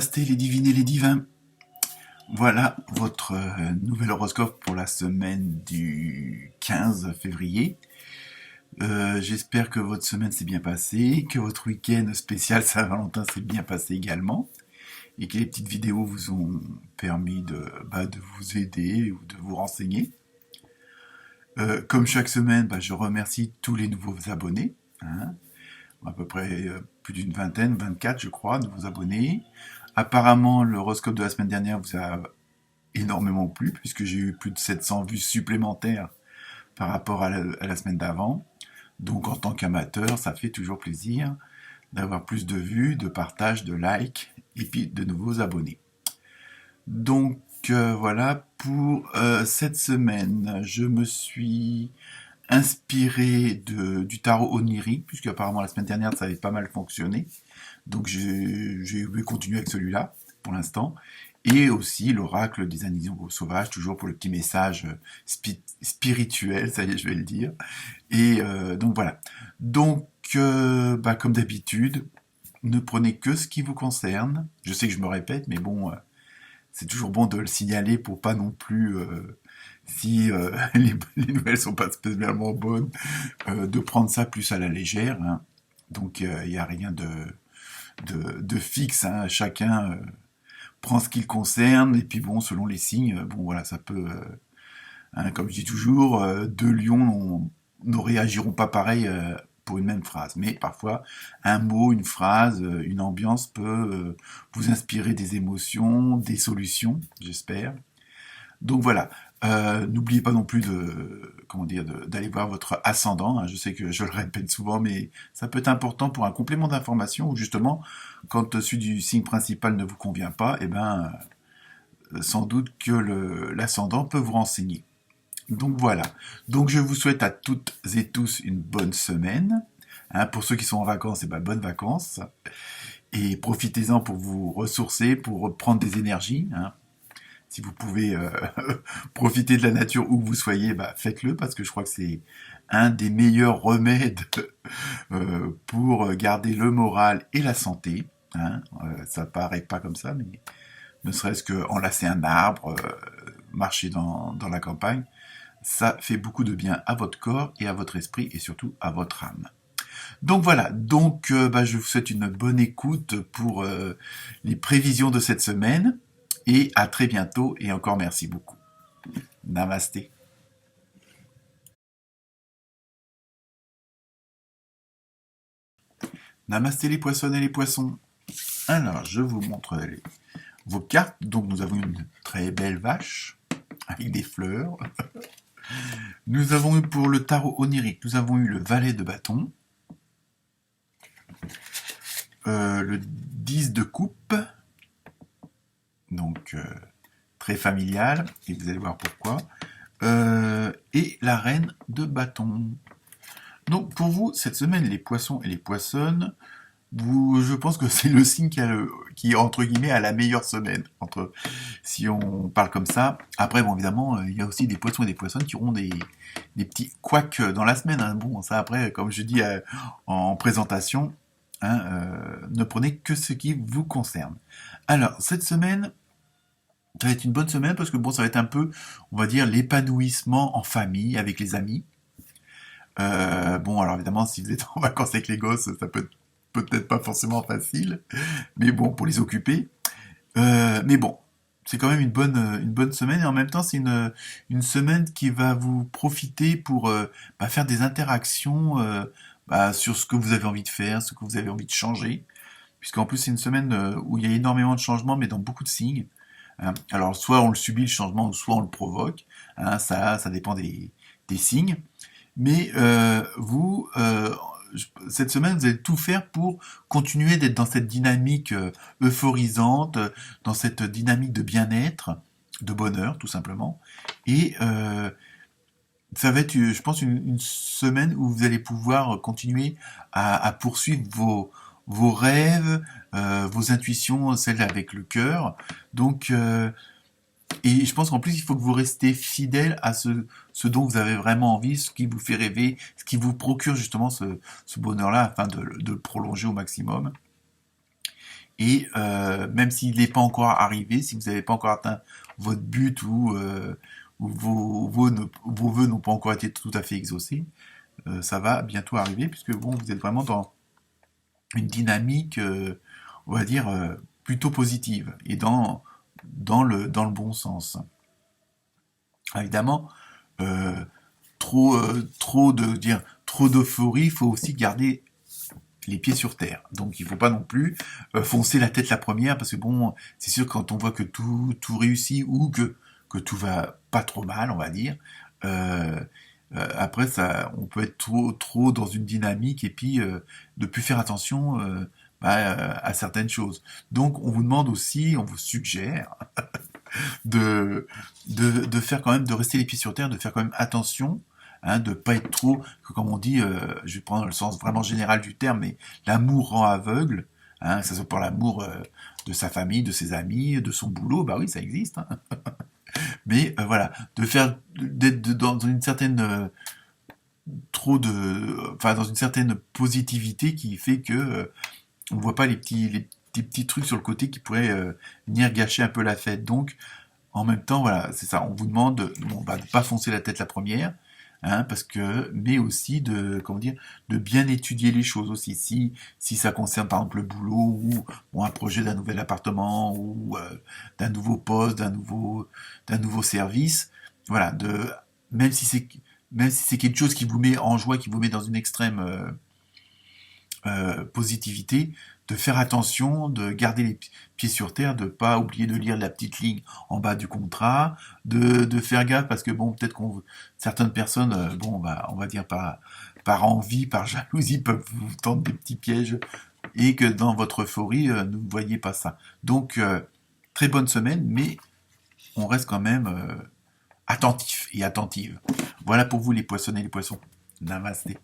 Namasté les divines et les divins. Voilà votre nouvel horoscope pour la semaine du 15 février. J'espère que votre semaine s'est bien passée, que votre week-end spécial Saint-Valentin s'est bien passé également, et que les petites vidéos vous ont permis de vous aider ou de vous renseigner. Comme chaque semaine, je remercie tous les nouveaux abonnés. À peu près plus d'une vingtaine, 24 je crois, de nouveaux abonnés. Apparemment, l'horoscope de la semaine dernière vous a énormément plu, puisque j'ai eu plus de 700 vues supplémentaires par rapport à la semaine d'avant. Donc en tant qu'amateur, ça fait toujours plaisir d'avoir plus de vues, de partages, de likes, et puis de nouveaux abonnés. Donc voilà, pour cette semaine, je me suis inspiré du tarot onirique, puisque apparemment la semaine dernière ça avait pas mal fonctionné. Donc j'ai continuer avec celui-là pour l'instant. Et aussi l'oracle des animaux sauvages, toujours pour le petit message spirituel, ça y est, je vais le dire. Et donc voilà. Donc, comme d'habitude, ne prenez que ce qui vous concerne. Je sais que je me répète, mais bon, c'est toujours bon de le signaler pour pas non plus, si les nouvelles sont pas spécialement bonnes, de prendre ça plus à la légère. Donc, il n'y a rien de fixe. Chacun prend ce qui le concerne, et puis bon, selon les signes, voilà, ça peut, comme je dis toujours, deux lions ne réagiront pas pareil pour une même phrase. Mais parfois, un mot, une phrase, une ambiance peut vous inspirer des émotions, des solutions, j'espère. Donc voilà. N'oubliez pas non plus d'aller voir votre ascendant. Je sais que je le répète souvent, mais ça peut être important pour un complément d'information, ou justement, quand celui du signe principal ne vous convient pas, sans doute que l'ascendant peut vous renseigner. Donc voilà. Donc je vous souhaite à toutes et tous une bonne semaine. Pour ceux qui sont en vacances, bonnes vacances. Et profitez-en pour vous ressourcer, pour reprendre des énergies. Si vous pouvez profiter de la nature où que vous soyez, faites-le, parce que je crois que c'est un des meilleurs remèdes pour garder le moral et la santé. Ça paraît pas comme ça, mais ne serait-ce qu'enlacer un arbre, marcher dans la campagne, ça fait beaucoup de bien à votre corps et à votre esprit, et surtout à votre âme. Donc voilà, je vous souhaite une bonne écoute pour les prévisions de cette semaine. Et à très bientôt, et encore merci beaucoup. Namasté. Namasté les poissonnes et les poissons. Alors, je vous montre vos cartes. Donc, nous avons une très belle vache avec des fleurs. Nous avons eu pour le tarot onirique, nous avons eu le valet de bâton, le 10 de coupe, donc très familial, et vous allez voir pourquoi, et la reine de bâton. Donc pour vous, cette semaine, les poissons et les poissonnes, je pense que c'est le signe qui entre guillemets a la meilleure semaine, si on parle comme ça. Après, bon, évidemment, il y a aussi des poissons et des poissonnes qui auront des petits couacs dans la semaine. Bon, ça après, comme je dis en présentation, ne prenez que ce qui vous concerne. Alors, cette semaine, ça va être une bonne semaine parce que ça va être un peu, on va dire, l'épanouissement en famille, avec les amis. Alors évidemment, si vous êtes en vacances avec les gosses, ça peut peut-être pas forcément facile, mais bon, pour les occuper. Mais bon, c'est quand même une bonne semaine, et en même temps, c'est une semaine qui va vous profiter pour faire des interactions sur ce que vous avez envie de faire, ce que vous avez envie de changer, puisqu'en plus, c'est une semaine où il y a énormément de changements, mais dans beaucoup de signes. Alors, soit on le subit, le changement, soit on le provoque. Ça dépend des signes. Mais cette semaine, vous allez tout faire pour continuer d'être dans cette dynamique euphorisante, dans cette dynamique de bien-être, de bonheur, tout simplement. Et ça va être, je pense, une semaine où vous allez pouvoir continuer à poursuivre vos rêves, vos intuitions, celles avec le cœur. Donc, et je pense qu'en plus, il faut que vous restez fidèle à ce dont vous avez vraiment envie, ce qui vous fait rêver, ce qui vous procure justement ce bonheur-là, afin de le prolonger au maximum. Et même s'il n'est pas encore arrivé, si vous n'avez pas encore atteint votre but ou vos vœux n'ont pas encore été tout à fait exaucés, ça va bientôt arriver puisque bon, vous êtes vraiment dans une dynamique, on va dire, plutôt positive et dans le bon sens. Évidemment, euh, trop d'euphorie, il faut aussi garder les pieds sur terre. Donc il faut pas non plus foncer la tête la première parce que bon, c'est sûr que quand on voit que tout réussit ou que tout va pas trop mal, on va dire, euh, après ça, on peut être trop dans une dynamique et puis de plus faire attention à certaines choses. Donc on vous demande aussi, on vous suggère de, de faire quand même, de rester les pieds sur terre, de faire quand même attention, hein, de pas être trop, comme on dit, je vais prendre le sens vraiment général du terme, mais l'amour rend aveugle, hein, ça se pour l'amour de sa famille, de ses amis, de son boulot, bah oui, ça existe, hein. Mais voilà, d'être dans une certaine enfin dans une certaine positivité qui fait que on voit pas les petits trucs sur le côté qui pourraient venir gâcher un peu la fête. Donc en même temps, voilà, c'est ça. On vous demande, bon, bah, de pas foncer la tête la première, hein, parce que, mais aussi de, comment dire, de bien étudier les choses aussi. Si ça concerne par exemple le boulot ou bon, un projet d'un nouvel appartement ou d'un nouveau poste, d'un nouveau service, voilà, même si c'est, même si c'est quelque chose qui vous met en joie, qui vous met dans une extrême positivité, de faire attention, de garder les pieds sur terre, de pas oublier de lire la petite ligne en bas du contrat, de faire gaffe parce que bon, peut-être qu'on certaines personnes, bon, bah, on va dire par envie, par jalousie, peuvent vous tendre des petits pièges et que dans votre euphorie, ne voyez pas ça. Donc, très bonne semaine, mais on reste quand même attentif et attentive. Voilà pour vous les poissons et les poissons. Namasté.